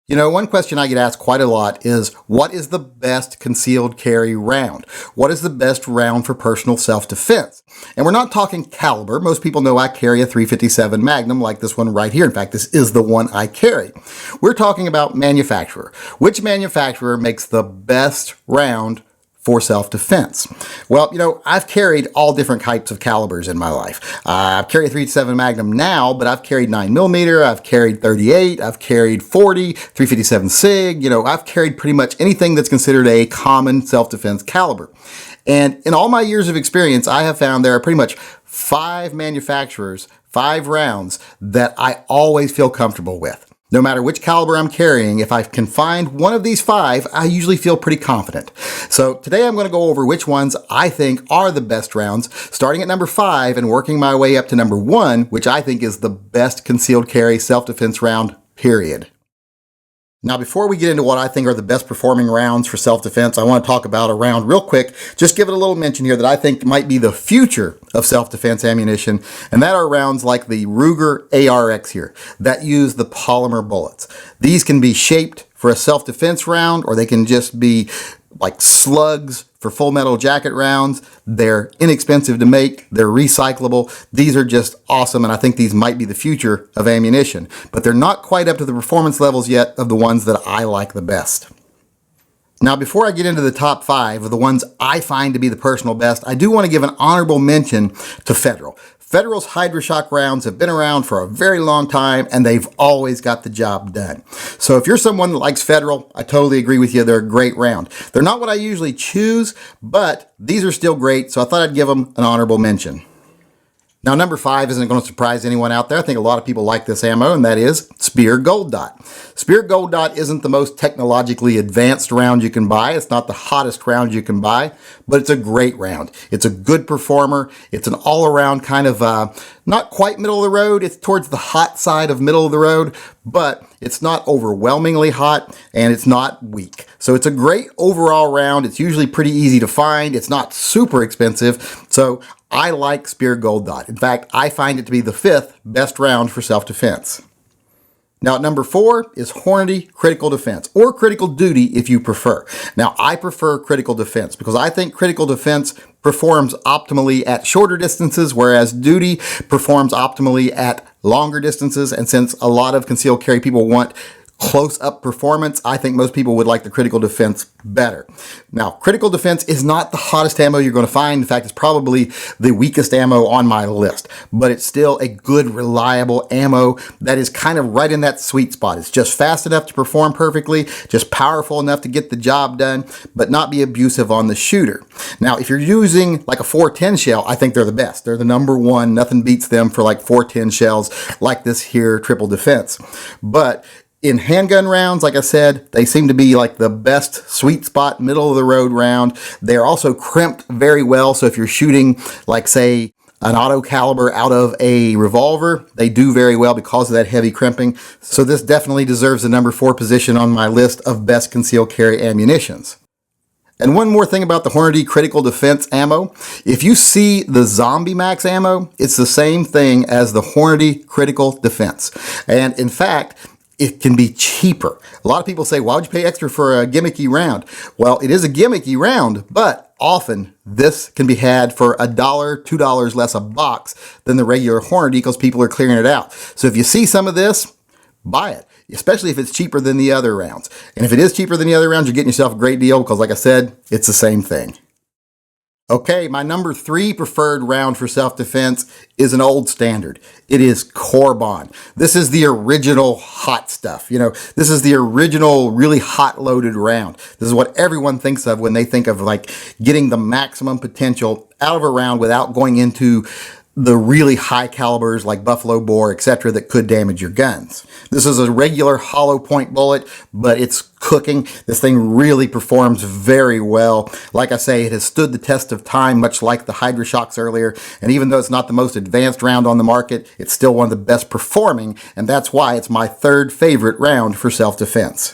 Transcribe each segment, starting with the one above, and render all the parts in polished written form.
You know, one question I get asked quite a lot is, what is the best concealed carry round? What is the best round for personal self-defense? And we're not talking caliber. Most people know I carry a .357 Magnum like this one right here. In fact, this is the one I carry. We're talking about manufacturer. Which manufacturer makes the best round for self-defense? Well, you know, I've carried all different types of calibers in my life. I've carried a .357 Magnum now, but I've carried 9mm, I've carried 38, I've carried 40, .357 SIG. You know, I've carried pretty much anything that's considered a common self-defense caliber. And in all my years of experience, I have found there are pretty much 5 manufacturers, 5 rounds that I always feel comfortable with. No matter which caliber I'm carrying, if I can find one of these 5, I usually feel pretty confident. So today I'm going to go over which ones I think are the best rounds, starting at number 5 and working my way up to number 1, which I think is the best concealed carry self-defense round, period. Now, before we get into what I think are the best performing rounds for self-defense, I want to talk about a round real quick. Just give it a little mention here that I think might be the future of self-defense ammunition, and that are rounds like the Ruger ARX here that use the polymer bullets. These can be shaped for a self-defense round, or they can just be like slugs for full metal jacket rounds. They're inexpensive to make, they're recyclable. These are just awesome, and I think these might be the future of ammunition, but they're not quite up to the performance levels yet of the ones that I like the best. Now, before I get into the top 5 of the ones I find to be the personal best, I do want to give an honorable mention to Federal. Federal's HydroShock rounds have been around for a very long time, and they've always got the job done. So if you're someone that likes Federal, I totally agree with you. They're a great round. They're not what I usually choose, but these are still great, so I thought I'd give them an honorable mention. Now, number 5 isn't going to surprise anyone out there. I think a lot of people like this ammo, and that is Speer Gold Dot. Speer Gold Dot isn't the most technologically advanced round you can buy. It's not the hottest round you can buy, but it's a great round. It's a good performer. It's an all-around kind of, not quite middle of the road. It's towards the hot side of middle of the road, but it's not overwhelmingly hot, and it's not weak. So it's a great overall round. It's usually pretty easy to find. It's not super expensive. So I like Speer Gold Dot. In fact, I find it to be the 5th best round for self-defense. Now, at number 4 is Hornady Critical Defense, or Critical Duty if you prefer. Now, I prefer Critical Defense because I think Critical Defense performs optimally at shorter distances, whereas Duty performs optimally at longer distances. And since a lot of concealed carry people want close-up performance, I think most people would like the Critical Defense better. Now, Critical Defense is not the hottest ammo you're going to find. In fact, it's probably the weakest ammo on my list, but it's still a good, reliable ammo that is kind of right in that sweet spot. It's just fast enough to perform perfectly, just powerful enough to get the job done, but not be abusive on the shooter. Now, if you're using like a 410 shell, I think they're the best. They're the number 1. Nothing beats them for like 410 shells like this here Triple Defense. But in handgun rounds, like I said, they seem to be like the best sweet spot, middle of the road round. They're also crimped very well. So if you're shooting like, say, an auto caliber out of a revolver, they do very well because of that heavy crimping. So this definitely deserves the number 4 position on my list of best concealed carry ammunitions. And one more thing about the Hornady Critical Defense ammo. If you see the Zombie Max ammo, it's the same thing as the Hornady Critical Defense. And in fact, it can be cheaper. A lot of people say, why would you pay extra for a gimmicky round? Well, it is a gimmicky round, but often this can be had for $1, $2 less a box than the regular Hornady because people are clearing it out. So if you see some of this, buy it, especially if it's cheaper than the other rounds. And if it is cheaper than the other rounds, you're getting yourself a great deal because, like I said, it's the same thing. Okay, my number 3 preferred round for self-defense is an old standard. It is cor-bon. This is the original hot stuff. You know, this is the original really hot loaded round. This is what everyone thinks of when they think of like getting the maximum potential out of a round without going into the really high calibers like Buffalo Bore, etc., that could damage your guns. This is a regular hollow point bullet, but it's cooking. This thing really performs very well. Like I say, it has stood the test of time, much like the HydroShocks earlier, and even though it's not the most advanced round on the market, it's still one of the best performing, and that's why it's my 3rd favorite round for self-defense.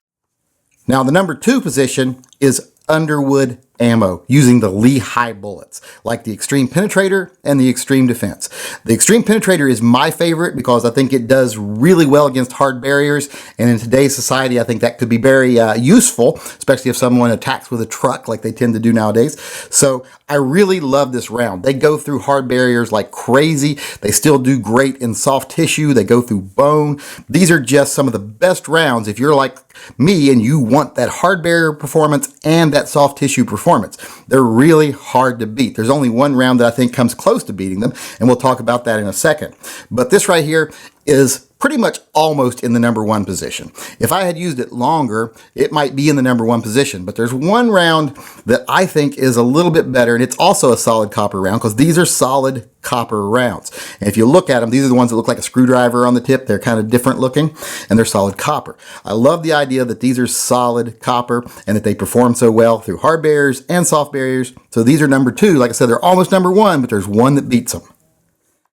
Now, the number 2 position is Underwood ammo using the Lehigh bullets, like the Extreme Penetrator and the Extreme Defense. The Extreme Penetrator is my favorite because I think it does really well against hard barriers, and in today's society I think that could be very useful, especially if someone attacks with a truck like they tend to do nowadays. So I really love this round. They go through hard barriers like crazy. They still do great in soft tissue. They go through bone. These are just some of the best rounds if you're like me and you want that hard barrier performance and that soft tissue performance. They're really hard to beat. There's only one round that I think comes close to beating them, and we'll talk about that in a second. But this right here is pretty much almost in the number one position. If I had used it longer, it might be in the number one position, but there's one round that I think is a little bit better, and it's also a solid copper round because these are solid copper rounds. And if you look at them, these are the ones that look like a screwdriver on the tip. They're kind of different looking, and they're solid copper. I love the idea that these are solid copper and that they perform so well through hard barriers and soft barriers. So these are number two. Like I said, they're almost number one, but there's one that beats them.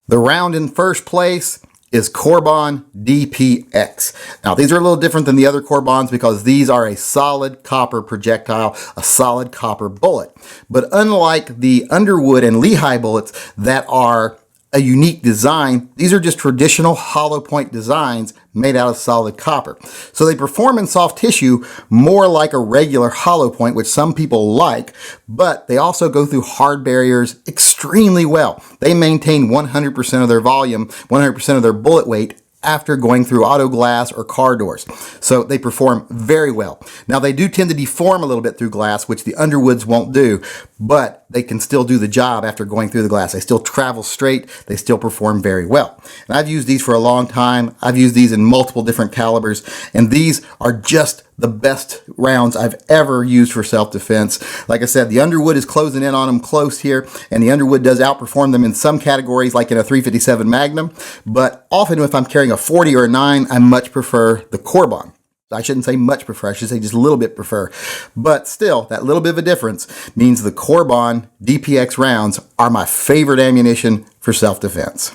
The round in first place is cor-bon DPX. Now these are a little different than the other cor-bons because these are a solid copper projectile, a solid copper bullet. But unlike the Underwood and Lehigh bullets that are a unique design, these are just traditional hollow point designs made out of solid copper. So they perform in soft tissue more like a regular hollow point, which some people like, but they also go through hard barriers extremely well. They maintain 100% of their volume, 100% of their bullet weight after going through auto glass or car doors. So they perform very well. Now they do tend to deform a little bit through glass, which the Underwoods won't do, but they can still do the job after going through the glass. They still travel straight. They still perform very well. And I've used these for a long time. I've used these in multiple different calibers, and these are just the best rounds I've ever used for self-defense. Like I said, the Underwood is closing in on them close here, and the Underwood does outperform them in some categories, like in a 357 Magnum, but often if I'm carrying a 40 or a 9, I much prefer the cor-bon. I shouldn't say much prefer, I should say just a little bit prefer. But still, that little bit of a difference means the cor-bon DPX rounds are my favorite ammunition for self-defense.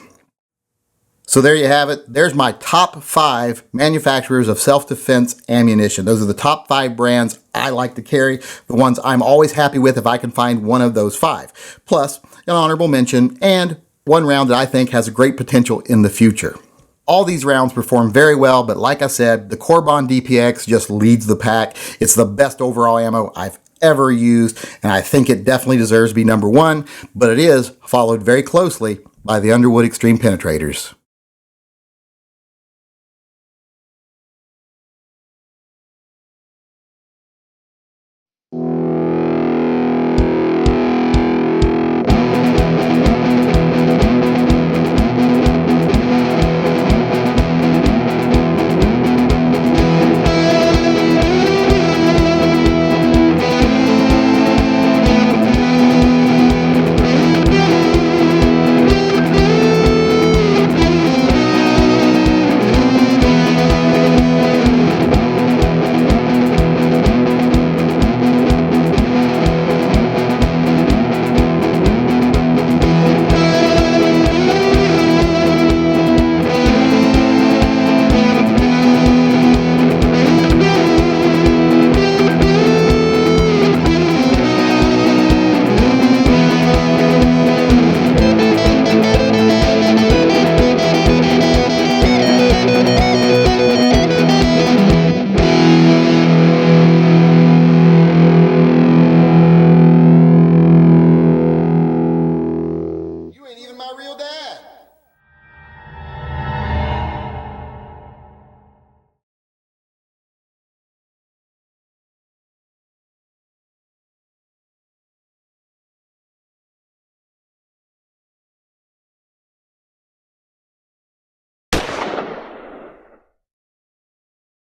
So there you have it. There's my top 5 manufacturers of self-defense ammunition. Those are the top 5 brands I like to carry, the ones I'm always happy with if I can find one of those 5. Plus, an honorable mention and one round that I think has a great potential in the future. All these rounds perform very well, but like I said, the cor-bon DPX just leads the pack. It's the best overall ammo I've ever used, and I think it definitely deserves to be number one, but it is followed very closely by the Underwood Extreme Penetrators.